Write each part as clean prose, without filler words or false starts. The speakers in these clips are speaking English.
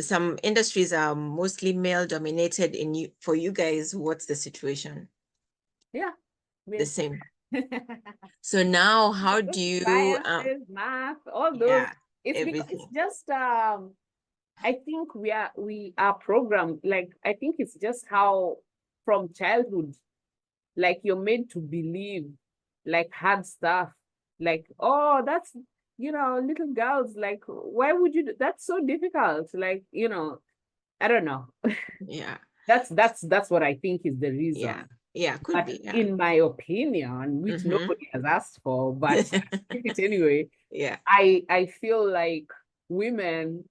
some industries are mostly male dominated. For you guys, what's the situation? Yeah. The same. So now how do you sciences, math, all those? yeah, It's because everything. it's just I think we are programmed, like I think it's just how from childhood, like you're made to believe like hard stuff, like, oh, that's, little girls, like, why would you that's so difficult, like, I don't know. Yeah. That's what I think is the reason. Yeah, could But be. Yeah. in my opinion, which nobody has asked for, but it anyway, Yeah. I feel like women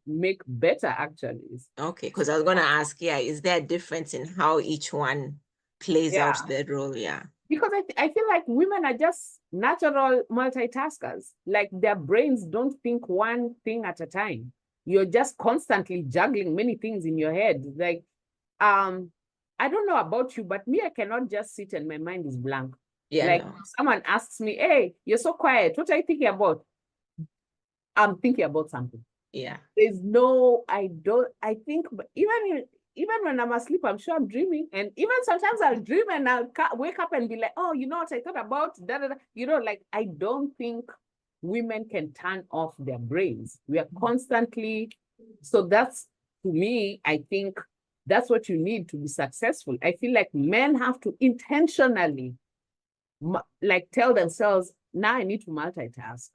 make better actuaries. Okay, because I was gonna ask, yeah, is there a difference in how each one plays out Yeah. their role? Yeah. Because I feel like women are just natural multitaskers. Like their brains don't think one thing at a time. You're just constantly juggling many things in your head. Like, I don't know about you, but me, I cannot just sit and my mind is blank. Yeah, Like no. someone asks me, hey, you're so quiet. What are you thinking about? I'm thinking about something. Yeah. There's no, I think, even when I'm asleep, I'm sure I'm dreaming. And even sometimes I'll dream and I'll wake up and be like, oh, you know what I thought about? Da, da, da. Like, I don't think women can turn off their brains. We are constantly, so that's, to me, I think that's what you need to be successful. I feel like men have to intentionally like tell themselves, now I need to multitask.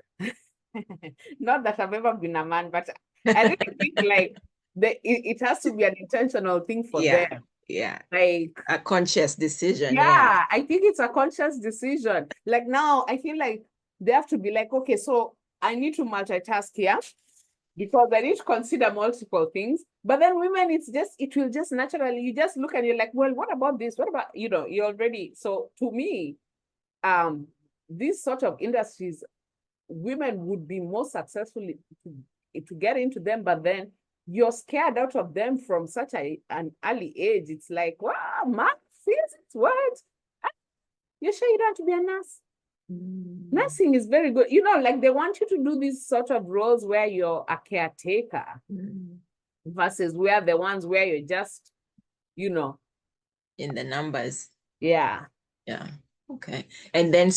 Not that I've ever been a man, but I really think like it has to be an intentional thing for them. Yeah. Like A conscious decision. yeah, I think it's a conscious decision. Like now I feel like they have to be like, okay, so I need to multitask here because I need to consider multiple things. But then women, it will just naturally, you just look and you're like, well, what about this? What about, you're already, so to me, these sort of industries, women would be more successful to get into them, but then you're scared out of them from such an early age. It's like, wow, math, physics, what? You're sure you don't have to be a nurse? Nursing is very good. Like they want you to do these sort of roles where you're a caretaker versus where the ones where you're just, in the numbers. Yeah. Yeah. Okay. And then,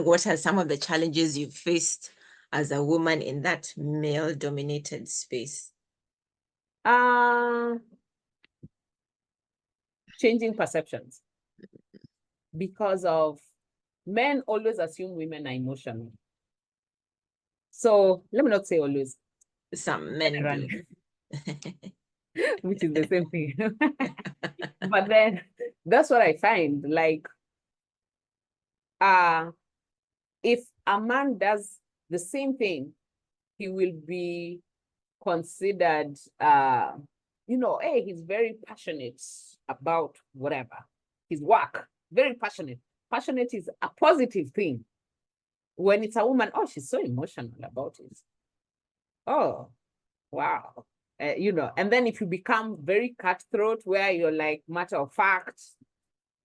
what are some of the challenges you've faced as a woman in that male-dominated space? Changing perceptions. Because of men always assume women are emotional. So let me not say always. Some men do. Which is the same thing. But then that's what I find. Like, if a man does the same thing, he will be considered, hey, he's very passionate about whatever. His work, very passionate. Passionate is a positive thing. When it's a woman, oh, she's so emotional about it. Oh, wow. And then if you become very cutthroat where you're like matter of fact,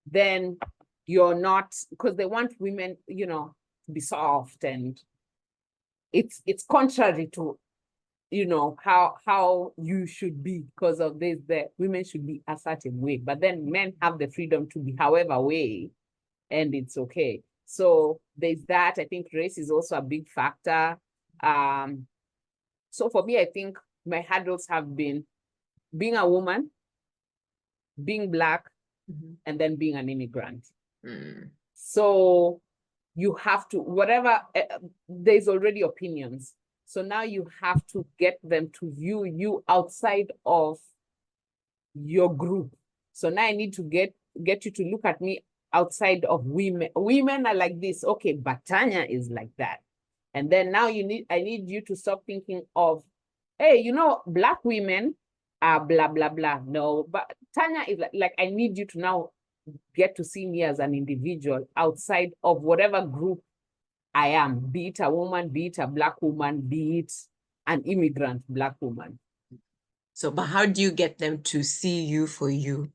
then you're not, because they want women, to be soft, and it's contrary to, how you should be, because of this, the women should be a certain way, but then men have the freedom to be however way, and it's okay. So there's that. I think race is also a big factor. So for me, I think my hurdles have been being a woman, being Black, and then being an immigrant. So you have to, whatever, there's already opinions. So now you have to get them to view you outside of your group. So now I need to get you to look at me outside of women. Women are like this. Okay, but Tanya is like that. And then now I need you to stop thinking of, hey, Black women are blah, blah, blah. No, but Tanya is like I need you to now get to see me as an individual outside of whatever group I am, be it a woman, be it a Black woman, be it an immigrant Black woman. So, but how do you get them to see you for you?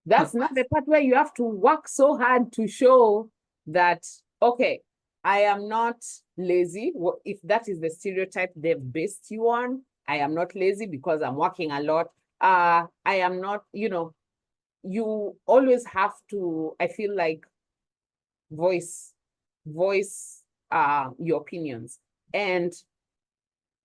That's not the part where you have to work so hard to show that, okay, I am not lazy. If that is the stereotype they've based you on, I am not lazy because I'm working a lot. I am not, you always have to, I feel like, voice your opinions. And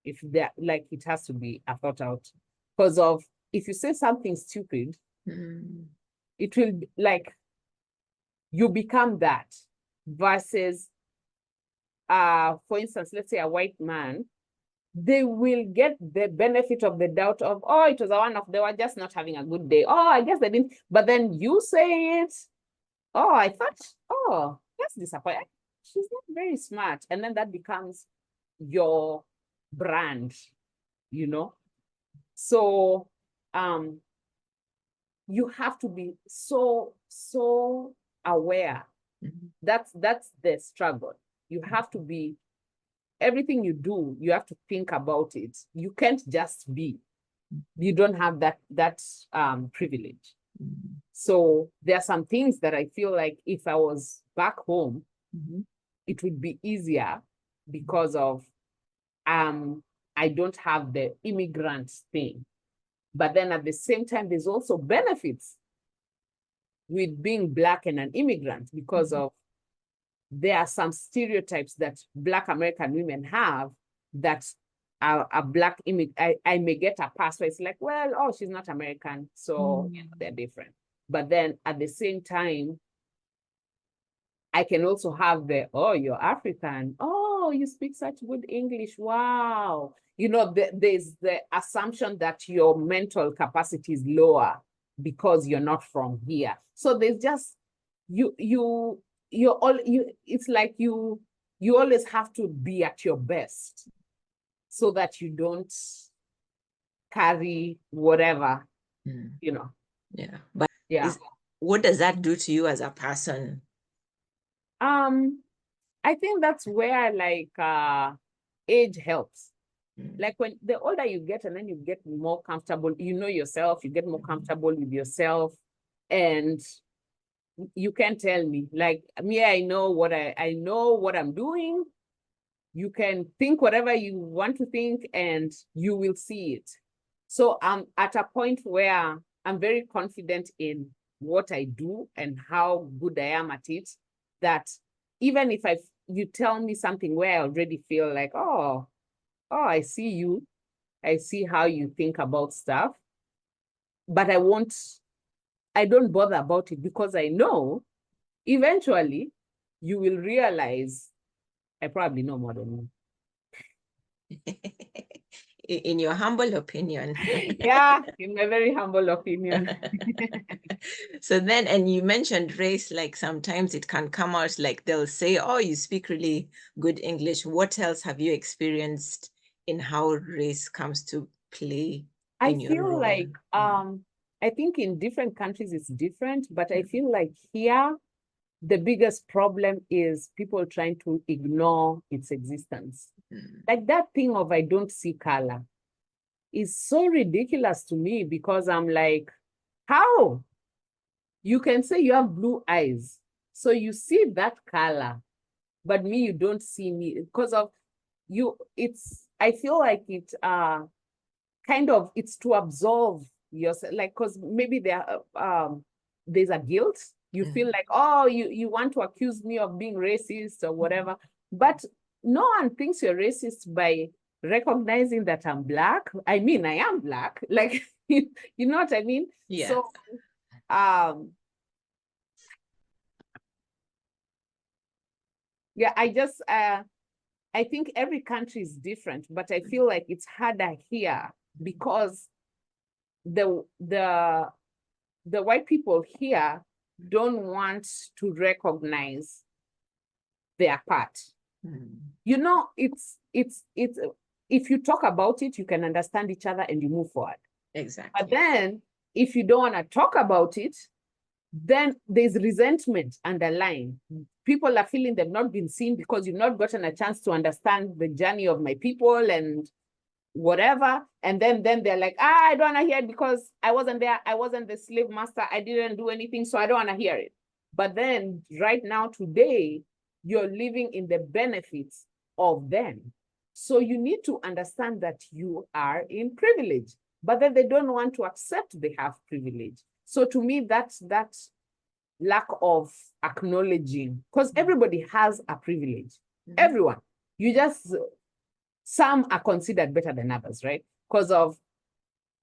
if that, like, it has to be a thought out, because of, if you say something stupid, it will, like, you become that, versus for instance, let's say a white man, they will get the benefit of the doubt of, oh, it was a one-off, they were just not having a good day. Oh, I guess they didn't. But then you say it, oh, I thought, oh, that's disappointing. She's not very smart. And then that becomes your brand, So you have to be so aware. That's the struggle. You have to be, everything you do, you have to think about it. You can't just be. You don't have that privilege. So there are some things that I feel like if I was back home, it would be easier, because of I don't have the immigrant thing. But then at the same time, there's also benefits with being Black and an immigrant, because of there are some stereotypes that Black American women have that a Black immigrant, I may get a pass where it's like, well, oh, she's not American, so they're different. But then at the same time, I can also have the, oh, you're African. Oh, you speak such good English. Wow. There's the assumption that your mental capacity is lower because you're not from here. So there's just, it's like you always have to be at your best so that you don't carry whatever, Yeah. But yeah. What does that do to you as a person? I think that's where, like, age helps. Like, when the older you get, and then you get more comfortable, yourself, you get more comfortable with yourself, and you can tell me, like, me, I know what I'm doing. You can think whatever you want to think, and you will see it. So I'm at a point where I'm very confident in what I do and how good I am at it, that even if you tell me something where I already feel like, oh, I see you, I see how you think about stuff, but I don't bother about it, because I know eventually you will realize I probably know more than you. In your humble opinion. Yeah, in my very humble opinion. So then, and you mentioned race, like sometimes it can come out like they'll say, oh, you speak really good English. What else have you experienced in how race comes to play in your role? I feel like, I think in different countries it's different, but I feel like here, the biggest problem is people trying to ignore its existence. Like that thing of I don't see color is so ridiculous to me, because I'm like, how? You can say you have blue eyes, so you see that color, but me, you don't see me, because of you. I feel like it kind of, it's to absolve yourself, like, because maybe there's a guilt. You feel like, oh, you want to accuse me of being racist or whatever. But no one thinks you're racist by recognizing that I'm Black. I mean, I am Black. Like, you know what I mean? Yeah. So, yeah, I think every country is different, but I feel like it's harder here because the white people here don't want to recognize their part. It's if you talk about it, you can understand each other and you move forward. Exactly. But then if you don't want to talk about it, then there's resentment underlying. People are feeling they've not been seen because you've not gotten a chance to understand the journey of my people and whatever. And then they're like, I don't want to hear it because I wasn't there. I wasn't the slave master. I didn't do anything, so I don't want to hear it. But then right now, today, you're living in the benefits of them. So you need to understand that you are in privilege, but then they don't want to accept they have privilege. So to me, that's that lack of acknowledging, because everybody has a privilege. Everyone. You just, some are considered better than others, right? Because of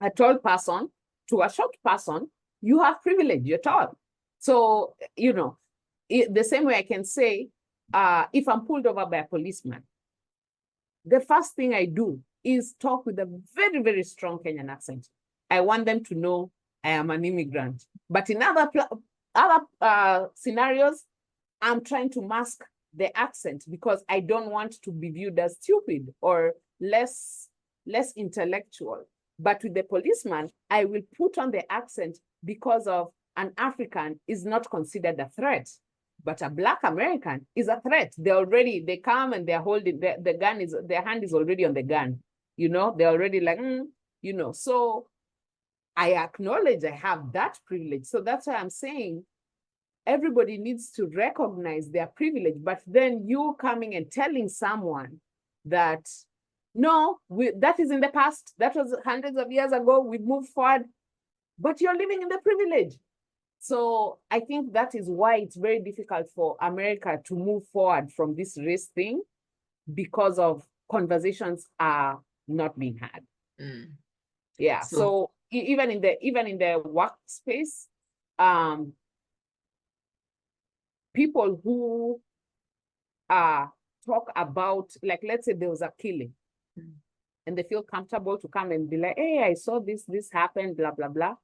a tall person to a short person, you have privilege, you're tall. So, you know, the same way I can say, if I'm pulled over by a policeman, the first thing I do is talk with a very, very strong Kenyan accent. I want them to know I am an immigrant. But in other scenarios, I'm trying to mask the accent because I don't want to be viewed as stupid or less intellectual. But with the policeman, I will put on the accent because of an African is not considered a threat. But a Black American is a threat. They come and they're holding, the gun is, their hand is already on the gun. You know, they're already like, you know, so I acknowledge I have that privilege. So that's why I'm saying everybody needs to recognize their privilege, but then you coming and telling someone that, no, that is in the past, that was hundreds of years ago, we've moved forward, but you're living in the privilege. So I think that is why it's very difficult for America to move forward from this race thing, because of conversations are not being had. Yeah. So even in the workspace, people who talk about, like, let's say there was a killing, and they feel comfortable to come and be like, hey, I saw this happen, blah, blah, blah.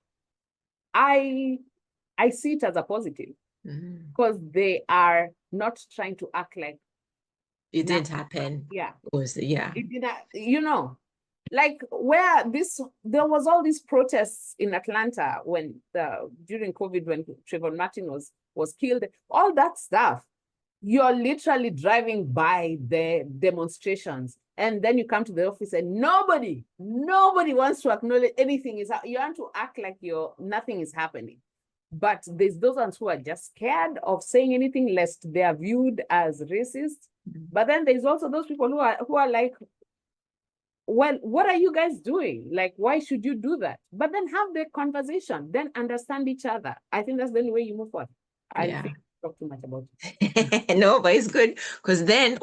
I see it as a positive, because they are not trying to act like it didn't happen. Yeah. It didn't, you know, like where there was all these protests in Atlanta when during COVID, when Trayvon Martin was killed, all that stuff. You're literally driving by the demonstrations, and then you come to the office and nobody wants to acknowledge anything you want to act like nothing is happening. But there's those ones who are just scared of saying anything lest they are viewed as racist. But then there's also those people who are like, well, what are you guys doing? Like, why should you do that? But then have the conversation, then understand each other. I think that's the only way you move forward. I think I talk too much about it. No, but it's good, because then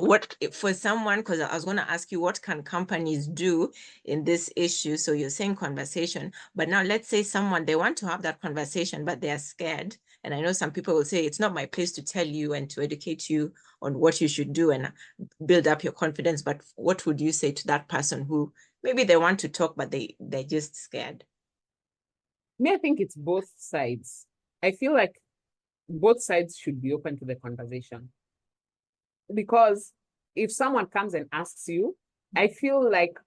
for someone, because I was going to ask you, what can companies do in this issue? So you're saying conversation, but now let's say someone, they want to have that conversation, but they're scared. And I know some people will say, it's not my place to tell you and to educate you on what you should do and build up your confidence. But what would you say to that person who maybe they want to talk, but they're just scared? I think it's both sides. I feel like both sides should be open to the conversation. Because if someone comes and asks you, I feel like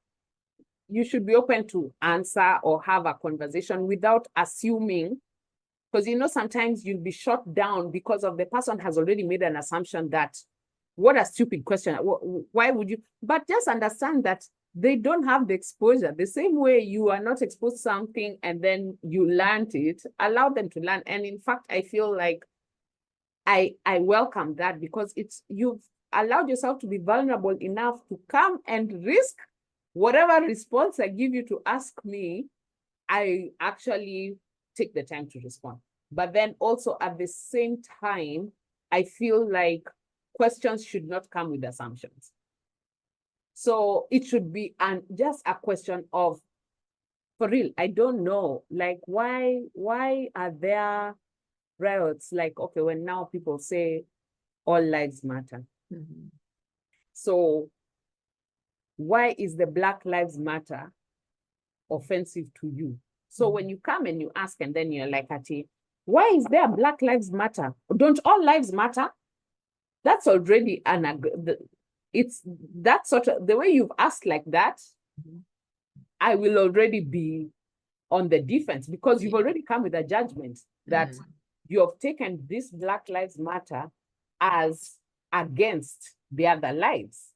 you should be open to answer or have a conversation without assuming, because you know, sometimes you'll be shot down because of the person has already made an assumption that, what a stupid question. Why would you? But just understand that they don't have the exposure. The same way you are not exposed to something and then you learned it, allow them to learn. And in fact, I feel like I welcome that, because you've allowed yourself to be vulnerable enough to come and risk whatever response I give you to ask me. I actually take the time to respond. But then also at the same time, I feel like questions should not come with assumptions. So it should be just a question of, for real, I don't know, like, why are there riots? Like, okay, when now people say all lives matter. So why is the Black Lives Matter offensive to you? So when you come and you ask, and then you're like, Ati, why is there Black Lives Matter? Don't all lives matter? That's already it's that sort of, the way you've asked like that, I will already be on the defense, because you've already come with a judgment that you have taken this Black Lives Matter as against the other lives.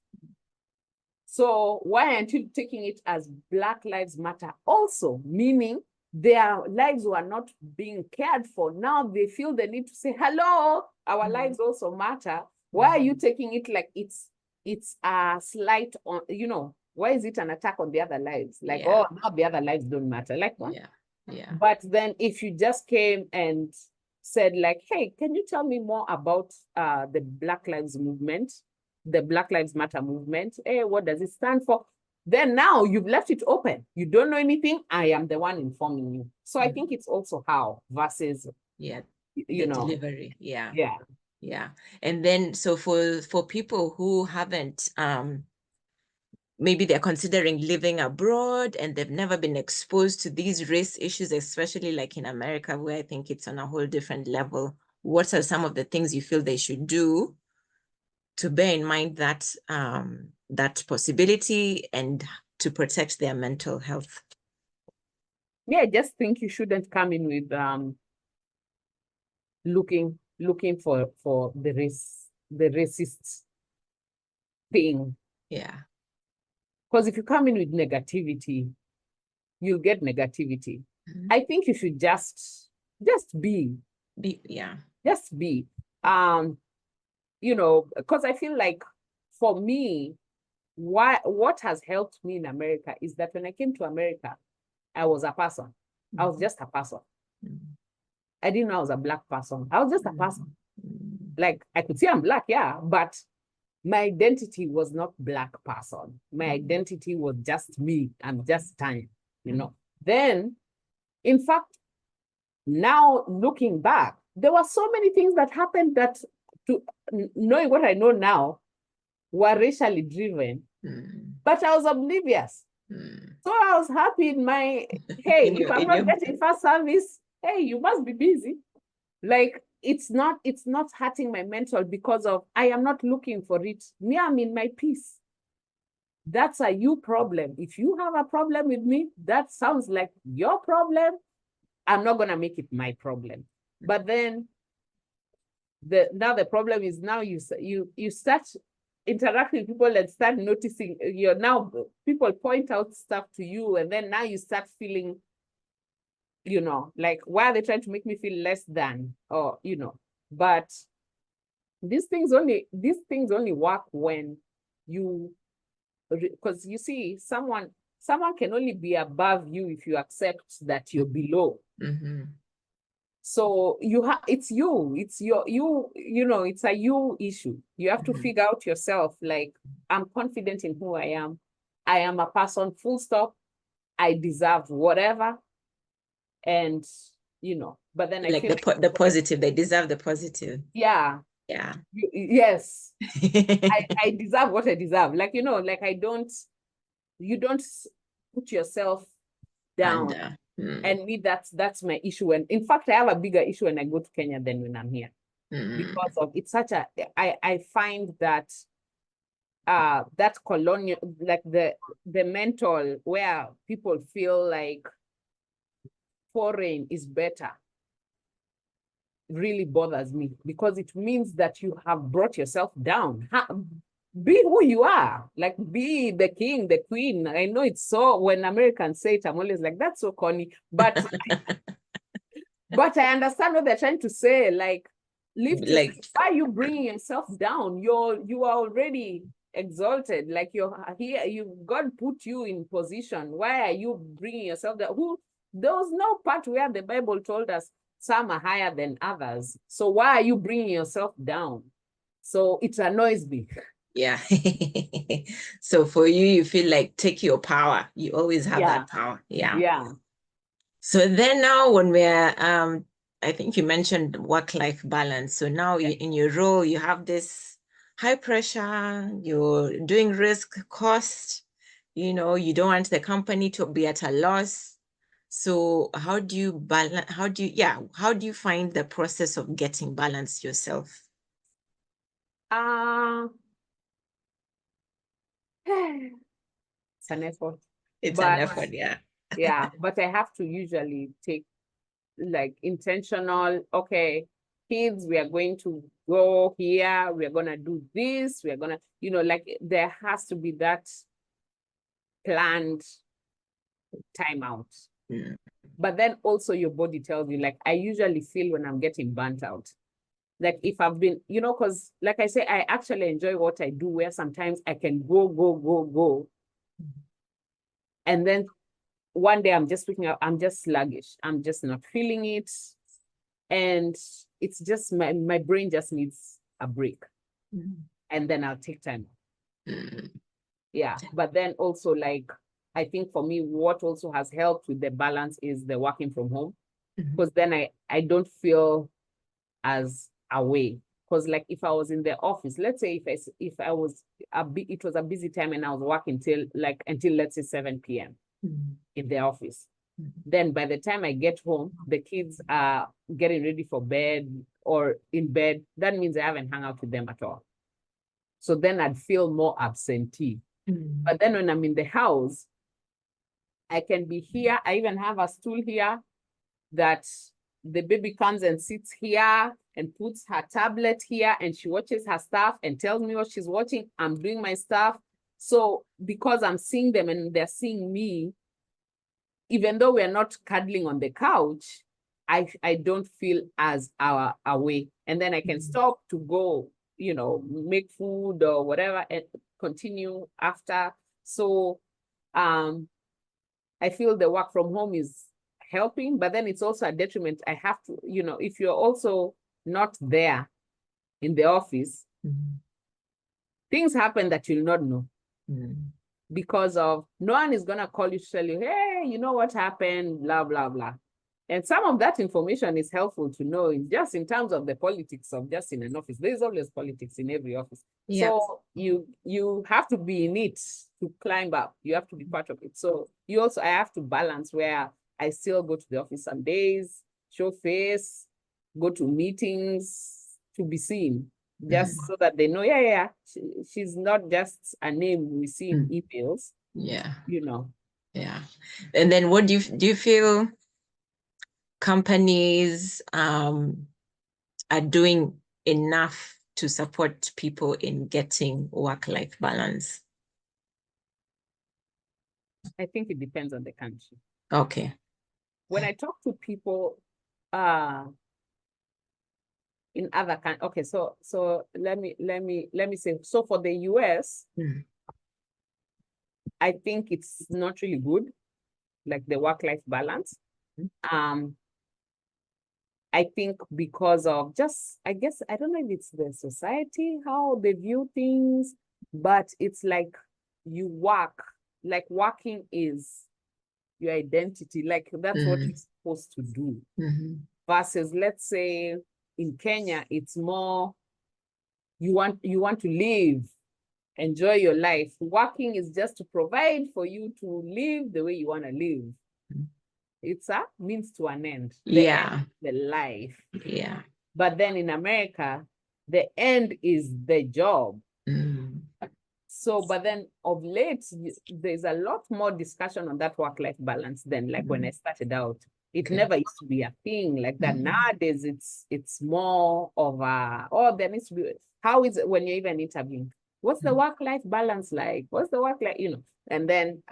So why aren't you taking it as Black Lives Matter also, meaning their lives were not being cared for? Now they feel the need to say, hello, our lives also matter. Why are you taking it like it's it's a slight on, you know, why is it an attack on the other lives? Like, Yeah. oh, now the other lives don't matter. Like what? Yeah. Yeah. But then if you just came and said like, hey, can you tell me more about the Black Lives Movement, the Black Lives Matter movement? Hey, what does it stand for? Then now you've left it open. You don't know anything. I am the one informing you. So I think it's also how versus, yeah, you the know, delivery. Yeah. yeah. Yeah. And then so for people who haven't maybe they're considering living abroad and they've never been exposed to these race issues, especially like in America, where I think it's on a whole different level. What are some of the things you feel they should do to bear in mind that that possibility and to protect their mental health? Yeah, I just think you shouldn't come in with looking for the racist thing. Yeah. Because if you come in with negativity, you'll get negativity. I think you should just be. Yeah. Just be. You know, because I feel like for me, what has helped me in America is that when I came to America, I was a person. I was just a person. I didn't know I was a Black person. I was just a person. Like I could say I'm Black, yeah, but my identity was not Black person. My identity was just me. I'm just Tanya, you know. Then, in fact, now looking back, there were so many things that happened that, to knowing what I know now, were racially driven, but I was oblivious. So I was happy in my, hey, if I'm not getting fast service, hey, you must be busy. Like it's not hurting my mental because of I am not looking for it. Me, I'm in my peace. That's a you problem. If you have a problem with me, that sounds like your problem. I'm not gonna make it my problem. But then now the problem is now you start interacting with people and start noticing you're now people point out stuff to you, and then now you start feeling, you know, like why are they trying to make me feel less than, or you know. But these things only work when you, because you see someone can only be above you if you accept that you're below. So you have, it's your, you know, it's a you issue. You have to figure out yourself, like, I'm confident in who I am. I am a person, full stop. I deserve whatever. And, you know, but then I Like feel the positive, they deserve the positive. yeah. Yeah. Yes. I deserve what I deserve. Like, you know, like you don't put yourself down. And me, that's my issue. And in fact, I have a bigger issue when I go to Kenya than when I'm here. Because of it's such a, I find that that colonial, like the mental where people feel like foreign is better really bothers me, because it means that you have brought yourself down. Be who you are, like be the king, the queen. I know it's so, when Americans say it, I'm always like, that's so corny, but but I understand what they're trying to say. Like, lift yourself. Like, Why are you bringing yourself down? You are already exalted. Like you're here. God put you in position. Why are you bringing yourself down? There was no part where the Bible told us some are higher than others. So why are you bringing yourself down? So it annoys me. yeah. So for you feel like take your power. You always have that power. Yeah. Yeah. So then now when we're I think you mentioned work-life balance. So now in your role, you have this high pressure, you're doing risk cost, you know, you don't want the company to be at a loss. So how do you balance, how do you find the process of getting balance yourself? It's an effort. It's an effort, yeah. Yeah, but I have to usually take like intentional, okay, kids, we are going to go here, we are going to do this, we are going to, you know, like there has to be that planned timeout. But then also your body tells you, like, I usually feel when I'm getting burnt out. Like if I've been, because like I say, I actually enjoy what I do, where sometimes I can go. And then one day I'm just waking up, I'm just sluggish. I'm just not feeling it. And it's just my brain just needs a break. And then I'll take time. Yeah. But then also, like, I think for me, what also has helped with the balance is the working from home. Because then I don't feel as away. Because like if I was in the office, let's say if I was it was a busy time and I was working until let's say 7 p.m. in the office. Then by the time I get home, the kids are getting ready for bed or in bed. That means I haven't hung out with them at all. So then I'd feel more absentee. But then when I'm in the house, I can be here. I even have a stool here that the baby comes and sits here and puts her tablet here and she watches her stuff and tells me what she's watching. I'm doing my stuff. So because I'm seeing them and they're seeing me, even though we're not cuddling on the couch, I don't feel as away. And then I can stop to go, make food or whatever and continue after. So I feel the work from home is helping, but then it's also a detriment. I have to, if you're also not there in the office, things happen that you'll not know. Because of no one is going to call you to tell you, hey, you know what happened, blah, blah, blah. And some of that information is helpful to know just in terms of the politics of just in an office. There's always politics in every office. Yeah. So you have to be in it to climb up. You have to be part of it. So I have to balance where I still go to the office some days, show face, go to meetings to be seen. Just so that they know, she's not just a name we see in emails. Yeah. Yeah. And then what do you feel companies are doing enough to support people in getting work-life balance? I think it depends on the country. Okay. When I talk to people in other countries, okay, so let me say, so for the US, I think it's not really good, like the work-life balance. I think because of I guess, I don't know if it's the society, how they view things, but it's like you work, like working is your identity, like that's what you're supposed to do. Versus, let's say in Kenya, it's more you want to live, enjoy your life. Working is just to provide for you to live the way you want to live. It's a means to an end. The end, the life. Yeah. But then in America, the end is the job. So, but then of late, there's a lot more discussion on that work-life balance than like when I started out. It never used to be a thing like that. Nowadays, it's more of there needs to be, how is it when you're even interviewing? What's the work-life balance like? What's the work-life, And then,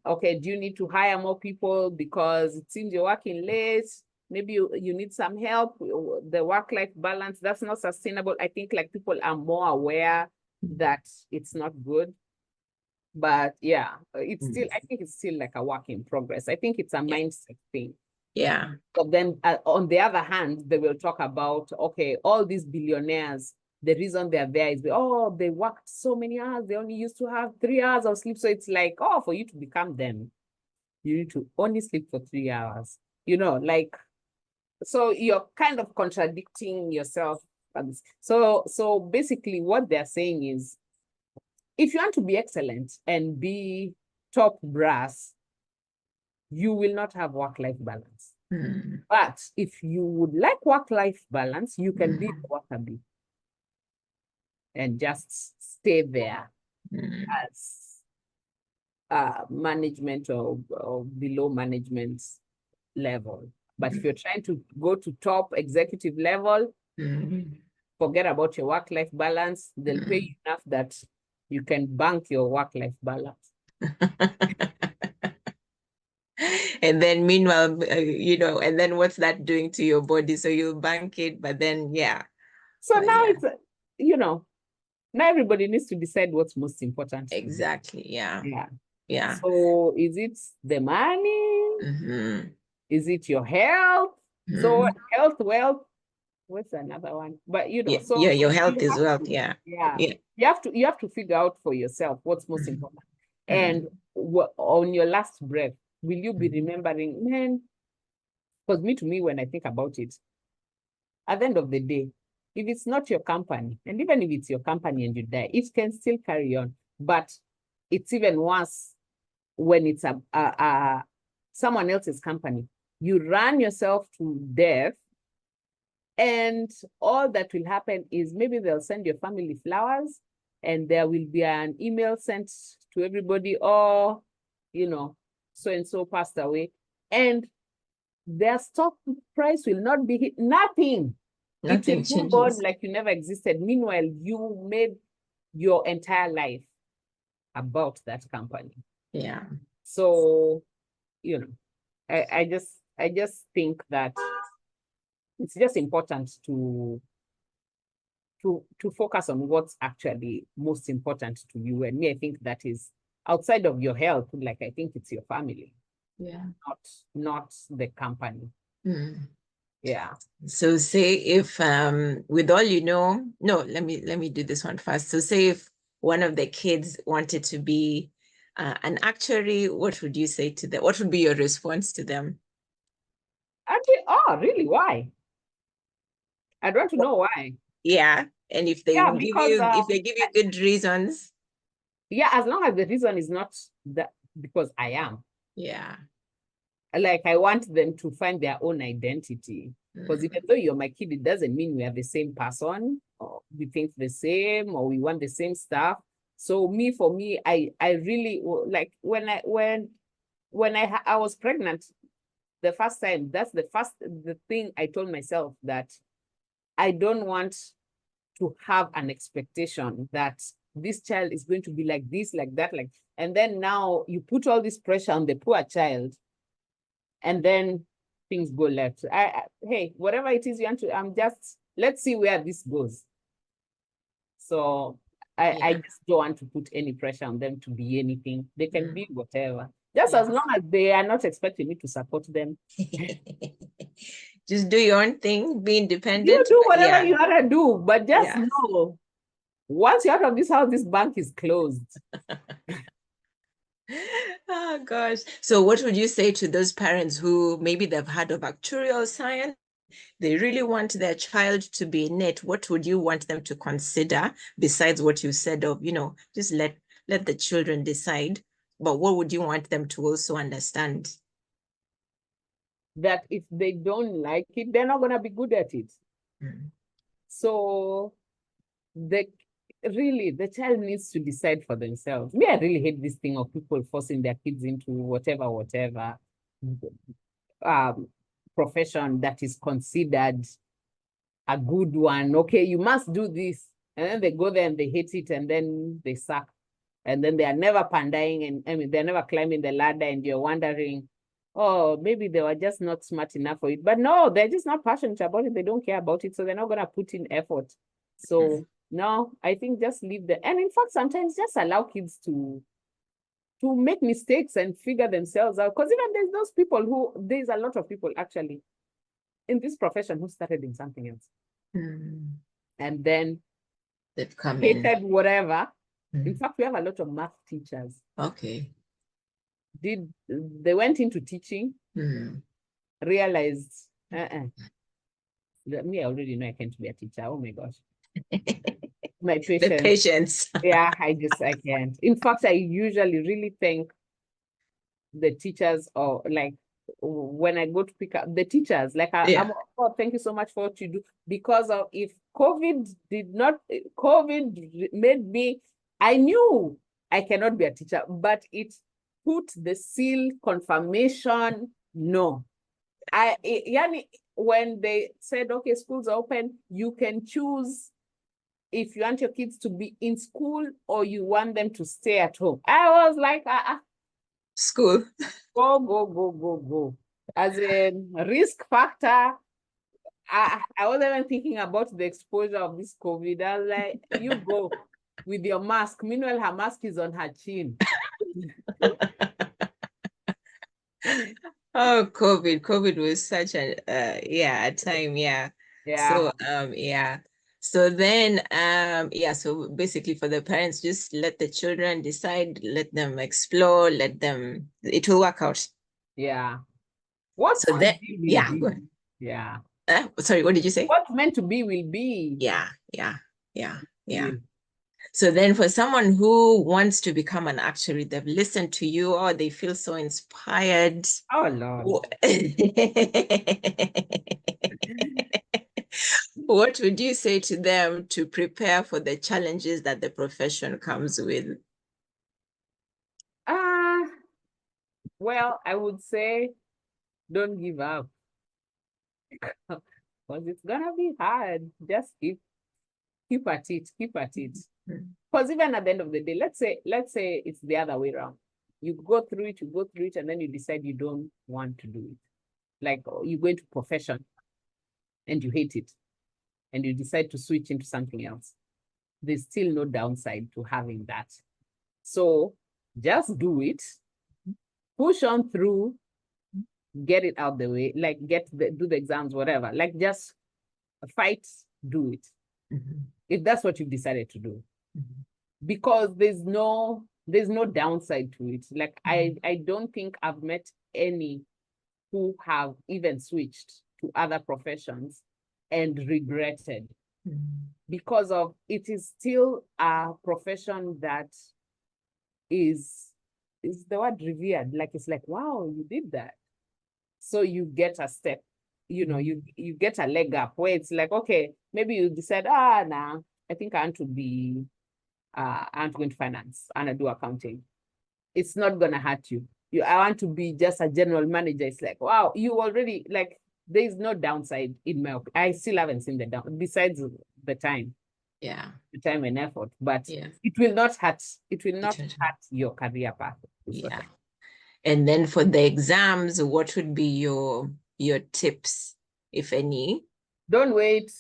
okay, do you need to hire more people because it seems you're working late? Maybe you need some help. The work-life balance, that's not sustainable. I think like people are more aware that it's not good. But yeah, it's still, I think it's still like a work in progress. I think it's a mindset thing. Yeah. But then on the other hand, they will talk about, okay, all these billionaires, the reason they're there is, they worked so many hours. They only used to have 3 hours of sleep. So it's like, for you to become them, you need to only sleep for 3 hours. So you're kind of contradicting yourself. So basically what they're saying is, if you want to be excellent and be top brass, you will not have work-life balance. But if you would like work-life balance, you can be a worker bee and just stay there as management or below management level. But if you're trying to go to top executive level, forget about your work-life balance. They'll pay you enough that you can bank your work-life balance. And then meanwhile, and then what's that doing to your body? So you'll bank it, but then, yeah. So now it's, now everybody needs to decide what's most important. Exactly. Yeah. Yeah. Yeah. So is it the money? Is it your health? So health, wealth, what's another one? But so your health is wealth. Yeah. Yeah. You have to figure out for yourself what's most important. And on your last breath, will you be remembering, man? Because to me, when I think about it, at the end of the day, if it's not your company, and even if it's your company and you die, it can still carry on. But it's even worse when it's someone else's company. You run yourself to death, and all that will happen is maybe they'll send your family flowers, and there will be an email sent to everybody, or, so and so passed away, and their stock price will not be hit. Nothing. It will move on like you never existed. Meanwhile, you made your entire life about that company. Yeah. So, I just think that it's just important to focus on what's actually most important to you. And me, I think that is outside of your health. Like, I think it's your family. Yeah. Not the company. Yeah. So say if with all no, let me do this one first. So say if one of the kids wanted to be an actuary, what would you say to them? What would be your response to them? Oh, really? Why? I'd want to know why. Yeah. And if they if they give you good reasons. Yeah, as long as the reason is not that because I am. Yeah. Like, I want them to find their own identity. Because even though you're my kid, it doesn't mean we are the same person, or we think the same, or we want the same stuff. So for me, I really like when I was pregnant the first time, that's the thing I told myself, that I don't want to have an expectation that this child is going to be like this, like that, and then now you put all this pressure on the poor child, and then things go left. Hey, whatever it is you want to, let's see where this goes. So I just don't want to put any pressure on them to be anything. They can be whatever. Just as long as they are not expecting me to support them. Just do your own thing, be independent. You do whatever you want to do, but just know, once you're out of this house, this bank is closed. Oh gosh. So what would you say to those parents who maybe they've heard of actuarial science, they really want their child to be in it? What would you want them to consider besides what you said of, just let the children decide, but what would you want them to also understand? That if they don't like it, they're not going to be good at it. So the child needs to decide for themselves. Me, I really hate this thing of people forcing their kids into whatever profession that is considered a good one. Okay, you must do this. And then they go there and they hate it, and then they suck. And then they are never pandying, and they're never climbing the ladder, and you're wondering, oh, maybe they were just not smart enough for it. But no, they're just not passionate about it. They don't care about it. So they're not going to put in effort. So no, I think just leave them. And in fact, sometimes just allow kids to make mistakes and figure themselves out. Because even there's a lot of people actually in this profession who started in something else. And then they've come hated whatever. In fact, we have a lot of math teachers. Okay. They went into teaching, realized, me, I already know I can't be a teacher. Oh my gosh. My patience. The patience. Yeah, I can't. In fact, I usually really thank the teachers, or like when I go to pick up the teachers, like I'm, oh, thank you so much for what you do. Because of, if COVID made me, I knew I cannot be a teacher, but it put the seal confirmation. No, when they said, okay, schools are open, you can choose if you want your kids to be in school or you want them to stay at home. I was like, school. Go. As a risk factor, I wasn't even thinking about the exposure of this COVID. I was like, you go with your mask. Meanwhile, her mask is on her chin. Oh, COVID was such a a time, yeah. Yeah. So yeah. So then so basically for the parents, just let the children decide, let them explore, let them, it will work out. Yeah. What's So to that, be will yeah. be. Yeah. Sorry, what did you say? What's meant to be will be. Yeah, yeah, yeah, yeah. Will. So then for someone who wants to become an actuary, they've listened to you, or they feel so inspired. Oh Lord. What would you say to them to prepare for the challenges that the profession comes with? Well, I would say don't give up. Because it's gonna be hard. Just keep at it, keep at it. Because even at the end of the day, let's say it's the other way around. You go through it, and then you decide you don't want to do it. Like you go into profession and you hate it, and you decide to switch into something else. There's still no downside to having that. So just do it, push on through, get it out the way, like do the exams, whatever. Like just fight, do it. If that's what you've decided to do. Because there's no downside to it. Like I don't think I've met any who have even switched to other professions and regretted, because of it is still a profession that is the word revered. Like it's like, wow, you did that. So you get a step, you get a leg up where it's like, okay, maybe you decide, nah, I think I want to be I want to go into finance and I do accounting. It's not gonna hurt you. I want to be just a general manager. It's like, wow, you already, like, there is no downside in my opinion. I still haven't seen the down besides the time. Yeah. The time and effort. But Yeah. it will not hurt your career path. Yeah. And then for the exams, what would be your tips, if any? Don't wait.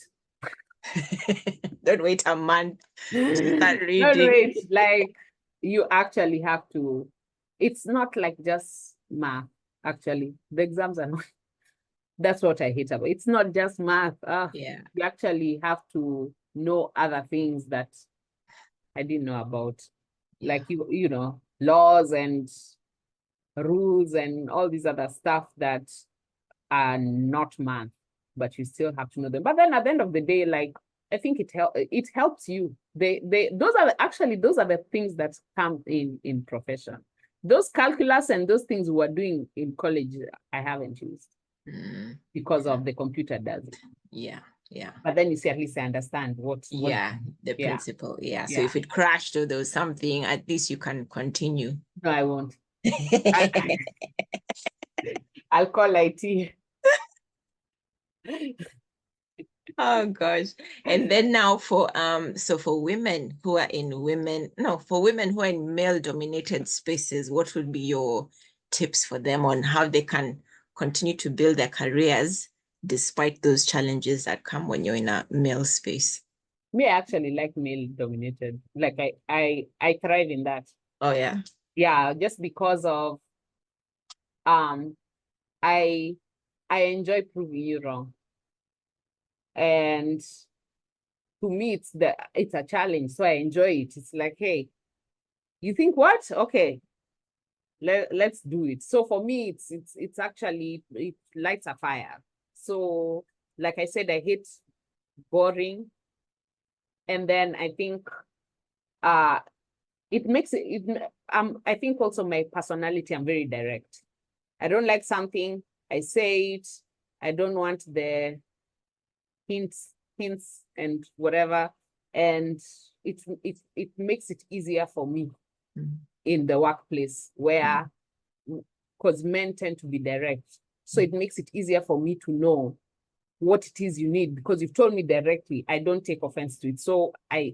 Don't wait a month to start Don't reading. wait. Like, you actually have to. It's not like just math, actually. The exams are not. That's what I hate about it. It's not just math. Yeah. You actually have to know other things that I didn't know about. Yeah. Like, you know, laws and rules and all these other stuff that are not math, but you still have to know them. But then at the end of the day, like, I think it helps you. Those are the things that come in profession. Those calculus and those things we were doing in college, I haven't used because of the computer does it. Yeah. Yeah. But then you see, at least I understand what the principle. Yeah. So Yeah. if it crashed or there was something, at least you can continue. No, I won't. I'll call IT. Oh gosh. And then now for for women who are in male dominated spaces, what would be your tips for them on how they can continue to build their careers despite those challenges that come when you're in a male space? Me, I actually like male dominated. Like I thrive in that. Oh yeah. Yeah, just because of I enjoy proving you wrong. And to me, it's a challenge. So I enjoy it. It's like, hey, you think what? Okay, let's do it. So for me, it's actually, it lights a fire. So like I said, I hate boring. And then I think it makes I think also my personality, I'm very direct. I don't like something, I say it. I don't want the hints and whatever. And it makes it easier for me in the workplace, where, because men tend to be direct. So it makes it easier for me to know what it is you need, because you've told me directly. I don't take offense to it. So I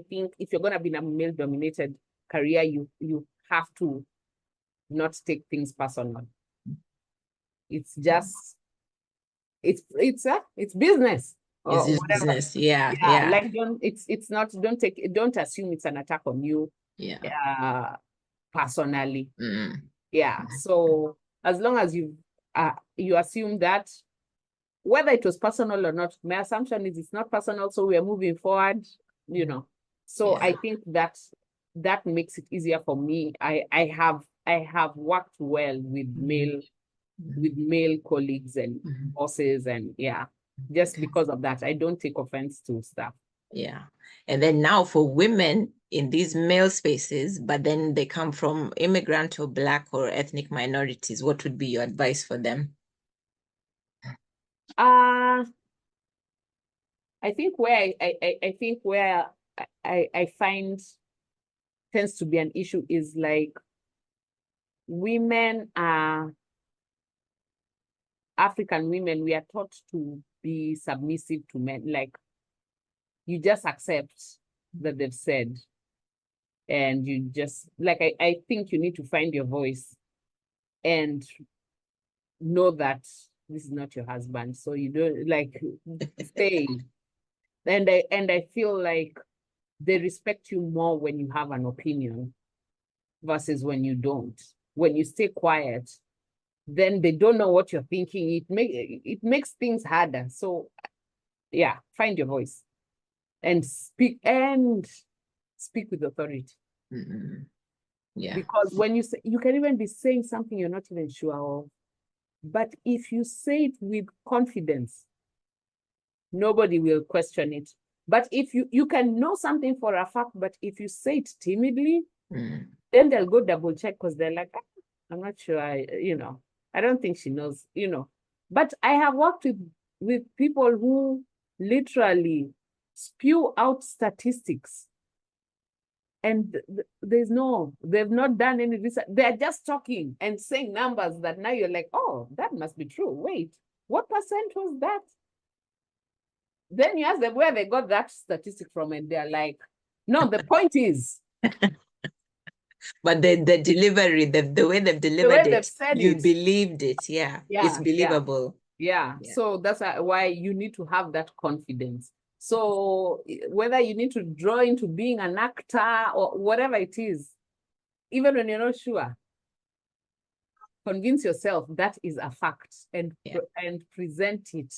think if you're gonna be in a male-dominated career, you have to not take things personal. It's just it's business It's or just whatever. business. Yeah, Yeah, yeah, like it's not, don't assume it's an attack on you yeah. personally. Mm. Yeah. So as long as you assume that, whether it was personal or not, my assumption is it's not personal, so we are moving forward, you know. So Yeah. I think that makes it easier for me. I have worked well with male colleagues and bosses, and yeah, just because of that, I don't take offense to stuff. Yeah. And then now for women in these male spaces, but then they come from immigrant or Black or ethnic minorities, what would be your advice for them? I think where I think where I find tends to be an issue is like women are African women, we are taught to be submissive to men. Like you just accept that they've said, and you just like I think you need to find your voice and know that this is not your husband. So you don't like stay. And I feel like they respect you more when you have an opinion versus when you don't. When you stay quiet, then they don't know what you're thinking. It makes things harder. So yeah, find your voice and speak with authority. Mm-hmm. Yeah. Because when you say, you can even be saying something you're not even sure of, but if you say it with confidence, nobody will question it. But if you can know something for a fact, but if you say it timidly, then they'll go double check because they're like, I'm not sure. I don't think she knows. But I have worked with people who literally spew out statistics, and they've not done any research. They're just talking and saying numbers that now you're like, oh, that must be true. Wait, what percent was that? Then you ask them where they got that statistic from, and they're like, no, the point is. But the delivery, the way they've delivered it, you believed it. Yeah, it's believable. Yeah. So that's why you need to have that confidence. So whether you need to draw into being an actor or whatever it is, even when you're not sure, convince yourself that is a fact and present it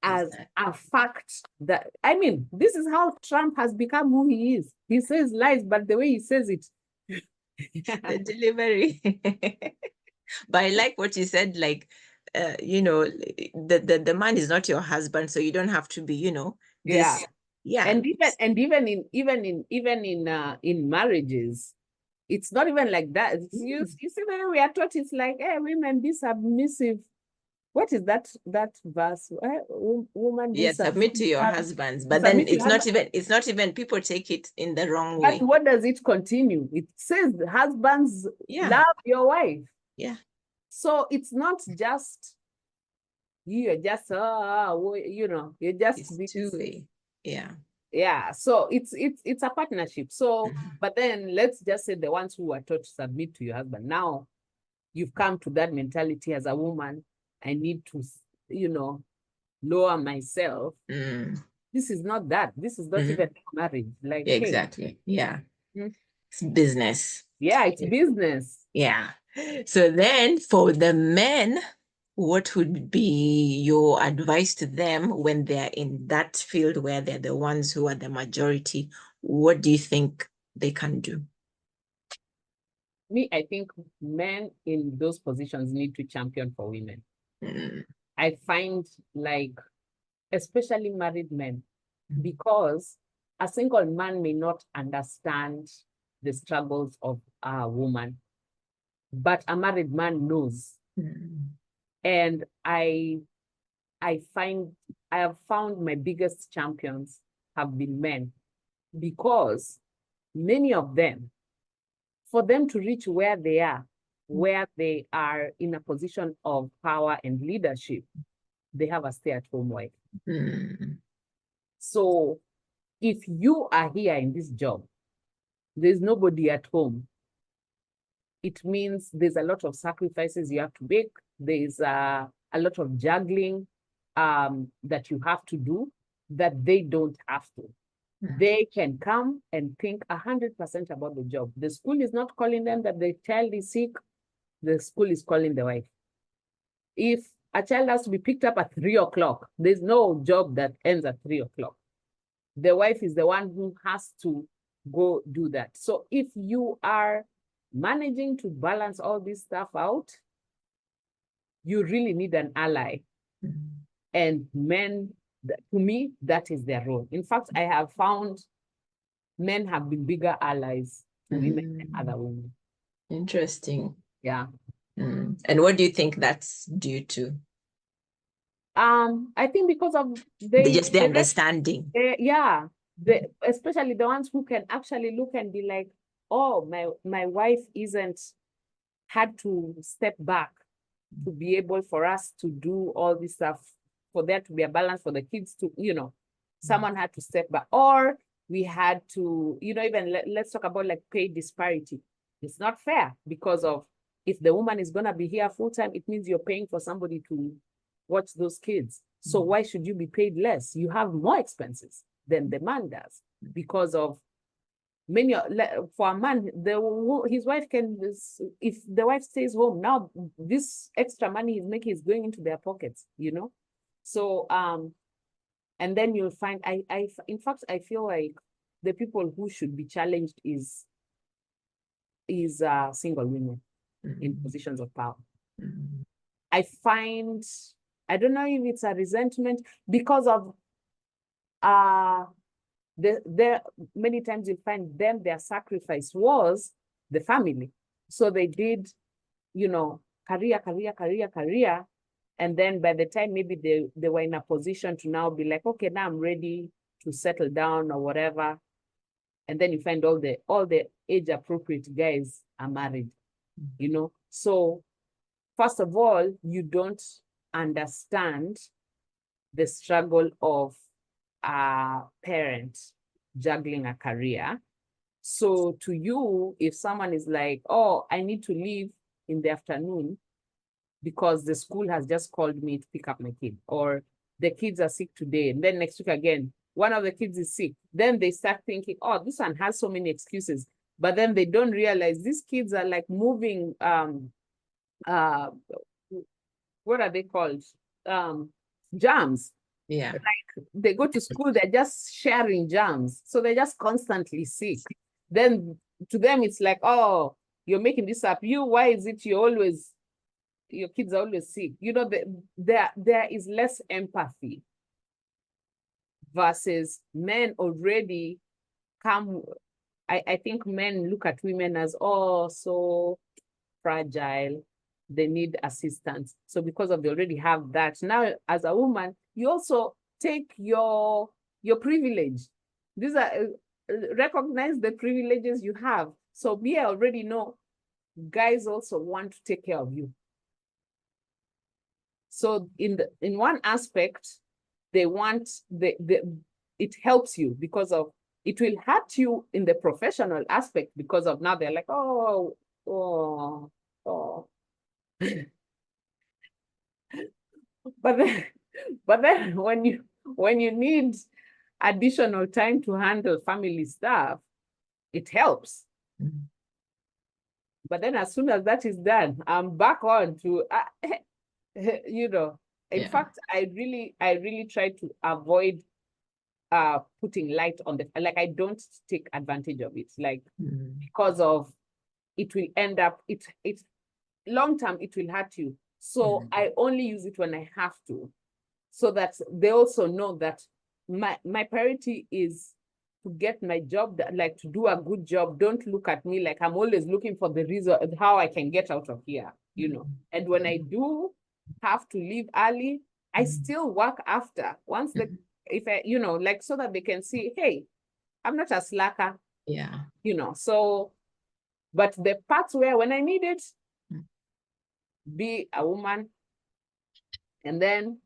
as a fact. That, I mean, this is how Trump has become who he is. He says lies, but the way he says it, the delivery. But I like what you said, like, the man is not your husband, so you don't have to be, this. Yeah. And even in marriages, it's not even like that. You see, when we are taught, it's like, hey, women, be submissive. What is that verse? Woman, be submit to your husbands. But then it's not even people take it in the wrong way. But what does it continue? It says husbands love your wife. Yeah. So it's not just you're just you're just it's two-way. Yeah. Yeah. So it's a partnership. So but then let's just say the ones who are taught to submit to your husband. Now you've come to that mentality as a woman. I need to, lower myself. This is not that. This is not even marriage. Like exactly. Hey. Yeah. It's business. Yeah, it's business. Yeah. So then for the men, what would be your advice to them when they're in that field where they're the ones who are the majority? What do you think they can do? I think men in those positions need to champion for women. I find like, especially married men, because a single man may not understand the struggles of a woman, but a married man knows. And I have found my biggest champions have been men, because many of them, for them to reach where they are in a position of power and leadership, they have a stay-at-home wife. So if you are here in this job, there's nobody at home. It means there's a lot of sacrifices you have to make. There's a lot of juggling. that you have to do that they don't have to. They can come and think 100% about the job. The school is not calling them that the child is sick. The school is calling the wife. If a child has to be picked up at 3 o'clock, there's no job that ends at 3 o'clock. The wife is the one who has to go do that. So if you are managing to balance all this stuff out, you really need an ally. And men, to me, that is their role. In fact, I have found men have been bigger allies to women than other women. Interesting. Yeah. And what do you think that's due to? I think because of Just the understanding. Especially the ones who can actually look and be like, oh, my wife isn't had to step back to be able for us to do all this stuff, for there to be a balance for the kids to, someone had to step back, or we had to, even let's talk about like pay disparity. It's not fair because of if the woman is going to be here full time, it means you're paying for somebody to watch those kids. So why should you be paid less? You have more expenses than the man does because of for a man, his wife can, if the wife stays home, now this extra money he's making is going into their pockets, So, and then you'll find, in fact, I feel like the people who should be challenged is single women in positions of power. I find, I don't know if it's a resentment because of there many times you find them, their sacrifice was the family. So they did, career. And then by the time maybe they were in a position to now be like, okay, now I'm ready to settle down or whatever. And then you find all the age appropriate guys are married, So first of all, you don't understand the struggle of a parent juggling a career. So to you, if someone is like, oh, I need to leave in the afternoon because the school has just called me to pick up my kid, or the kids are sick today, and then next week again, one of the kids is sick, then they start thinking, oh, this one has so many excuses. But then they don't realize these kids are like moving, what are they called? Germs. Yeah. Like they go to school, they're just sharing germs. So they're just constantly sick. Then to them, it's like, oh, you're making this up. Why is it your kids are always sick? There is less empathy versus men already come. I think men look at women as, oh, so fragile. They need assistance. So because they already have that, now as a woman, you also take your privilege. These are recognize the privileges you have. So I already know guys also want to take care of you. So in one aspect, they want it helps you because of it will hurt you in the professional aspect because of now they're like, oh. But then when you need additional time to handle family stuff, it helps. But then as soon as that is done, I'm back on to, in fact, I really try to avoid putting light on like I don't take advantage of it, like because of it will end up, it long term, it will hurt you. So I only use it when I have to, so that they also know that my priority is to get my job, like to do a good job. Don't look at me like I'm always looking for the reason how I can get out of here, And when I do have to leave early, I still work after. Once if I, like so that they can see, hey, I'm not a slacker. Yeah. So, but the parts where when I need it, be a woman, and then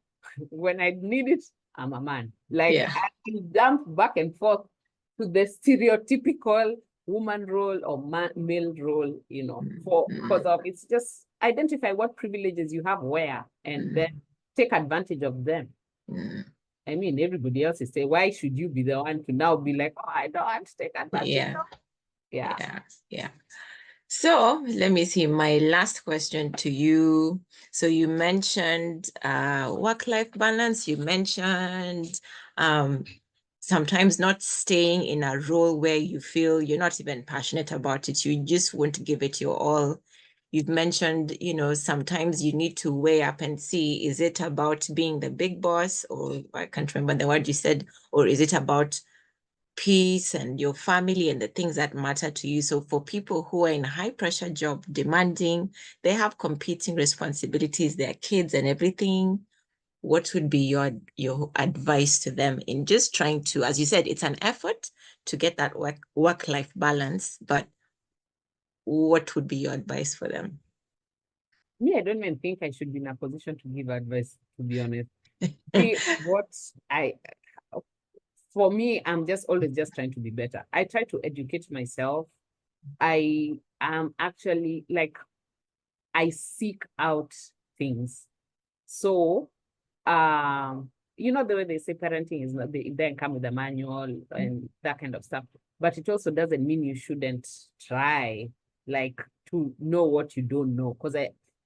when I need it, I'm a man. Like I can jump back and forth to the stereotypical woman role or male role, because of it's just identify what privileges you have where, and then take advantage of them. I mean, everybody else is saying, why should you be the one to now be like, oh, I don't want to take advantage? Yeah. Yeah. Yeah. So let me see, my last question to you. So you mentioned work-life balance. You mentioned sometimes not staying in a role where you feel you're not even passionate about it. You just want to give it your all. You've mentioned, sometimes you need to weigh up and see, is it about being the big boss, or I can't remember the word you said, or is it about peace and your family and the things that matter to you. So for people who are in high pressure job, demanding, they have competing responsibilities, their kids and everything. What would be your advice to them in just trying to, as you said, it's an effort to get that work-life balance, but what would be your advice for them? Me, I don't even think I should be in a position to give advice, to be honest. See, for me, I'm just always just trying to be better. I try to educate myself. I am actually like, I seek out things. So, the way they say parenting is not, they then come with a manual and that kind of stuff. But it also doesn't mean you shouldn't try, like, to know what you don't know. Because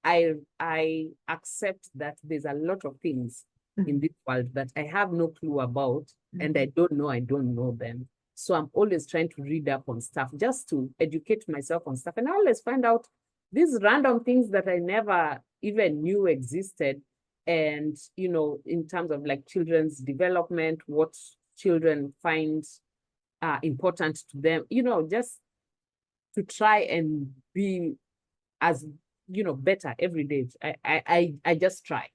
I accept that there's a lot of things in this world that I have no clue about, and I don't know them. So I'm always trying to read up on stuff just to educate myself on stuff. And I always find out these random things that I never even knew existed. And, in terms of like children's development, what children find important to them, just to try and be as, better every day. I just try.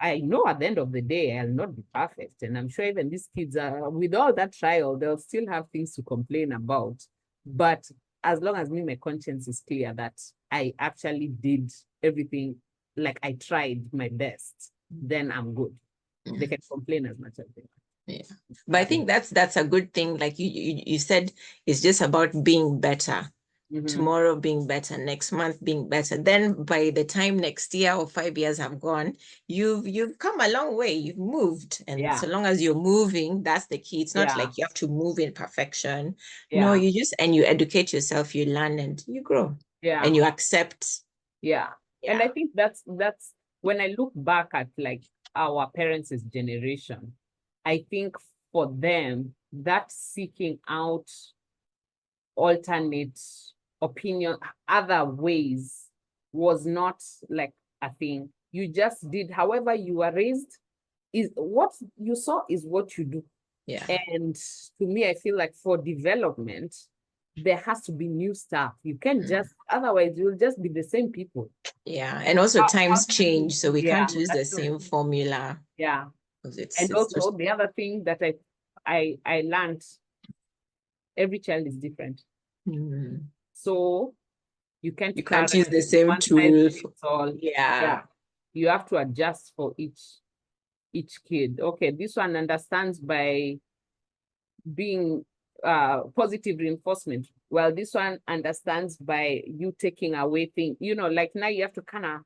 I know at the end of the day, I'll not be perfect. And I'm sure even these kids are, with all that trial, they'll still have things to complain about. But as long as my conscience is clear that I actually did everything, like I tried my best, then I'm good. They can complain as much as they want. Yeah. But I think that's a good thing. Like you said, it's just about being better. Tomorrow being better, next month being better. Then by the time next year or 5 years have gone, you've come a long way. You've moved. And so long as you're moving, that's the key. It's not like you have to move in perfection. No, you just, and you educate yourself, you learn and you grow. And you accept. And I think that's when I look back at like our parents' generation, I think for them, that seeking out alternate opinion, other ways, was not like a thing. You just did however you were raised, is what you saw is what you do. And to me, I feel like for development, there has to be new stuff. You can't just, otherwise you'll just be the same people. And also times change, so we can't use the same formula. And also the other thing that I learned, every child is different. So you can't use the same tool. You have to adjust for each kid. Okay, this one understands by being positive reinforcement. Well, this one understands by you taking away things. Like now you have to kind of,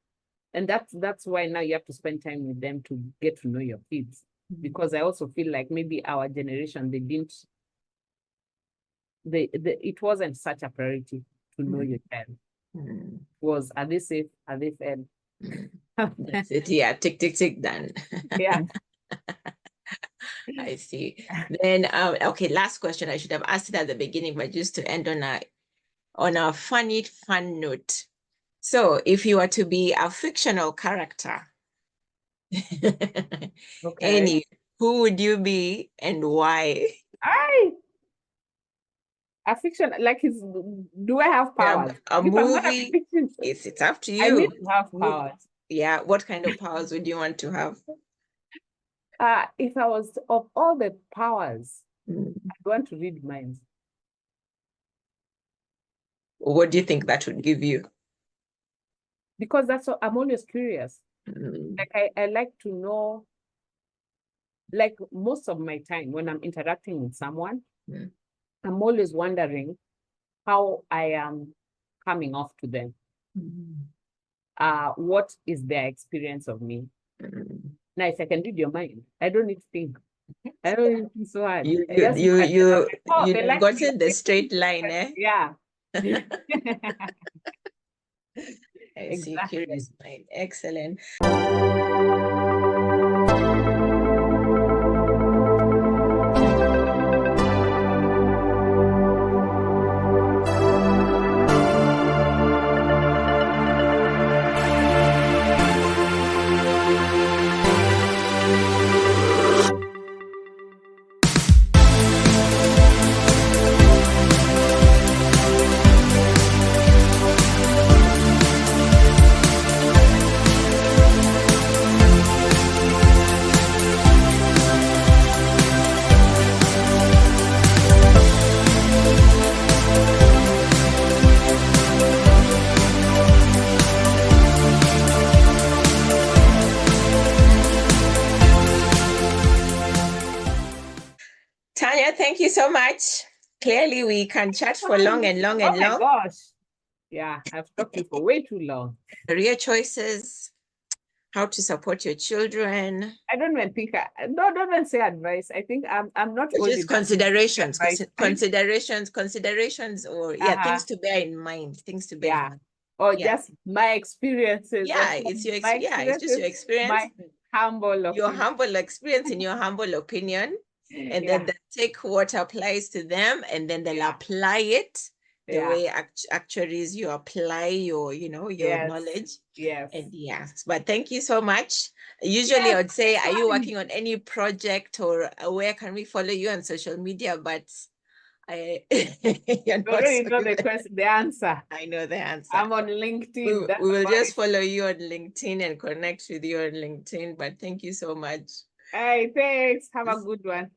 and that's why now you have to spend time with them to get to know your kids. Because I also feel like maybe our generation, it wasn't such a priority to know your child. Was, are they safe? Are they fed? That's it. Yeah, tick, tick, tick, done. I see. Then, okay, last question. I should have asked it at the beginning, but just to end on a fun note. So, if you were to be a fictional character, who would you be and why? A fiction, like, do I have powers? A movie, it's up to you. I need to have powers. Yeah, what kind of powers would you want to have? If I was, of all the powers, I'd want to read minds. What do you think that would give you? Because I'm always curious. Like, I like to know, like, most of my time when I'm interacting with someone, I'm always wondering how I am coming off to them. What is their experience of me? Nice, I can read your mind. I don't need to think. I don't need to think so hard. You've gotten the straight line, eh? Yeah. I see, curious mind. Excellent. Tanya, thank you so much. Clearly, we can chat for long and long and long. Oh my gosh. Yeah, I've talked to you for way too long. Career choices, how to support your children. I don't even think, don't even say advice. I think I'm not old just considerations, considerations, or things to bear in mind, things to bear in mind. Or just my experiences. Yeah, it's your it's just your experience. My humble opinion. Your humble experience in your humble opinion. And then they take what applies to them, and then they'll apply it the way actuaries you apply your, your knowledge. Yes. And but thank you so much. Usually I would say, are you working on any project, or where can we follow you on social media? But I already know the answer. I know the answer. I'm on LinkedIn. We will just follow you on LinkedIn and connect with you on LinkedIn. But thank you so much. Hey, thanks. Have a good one.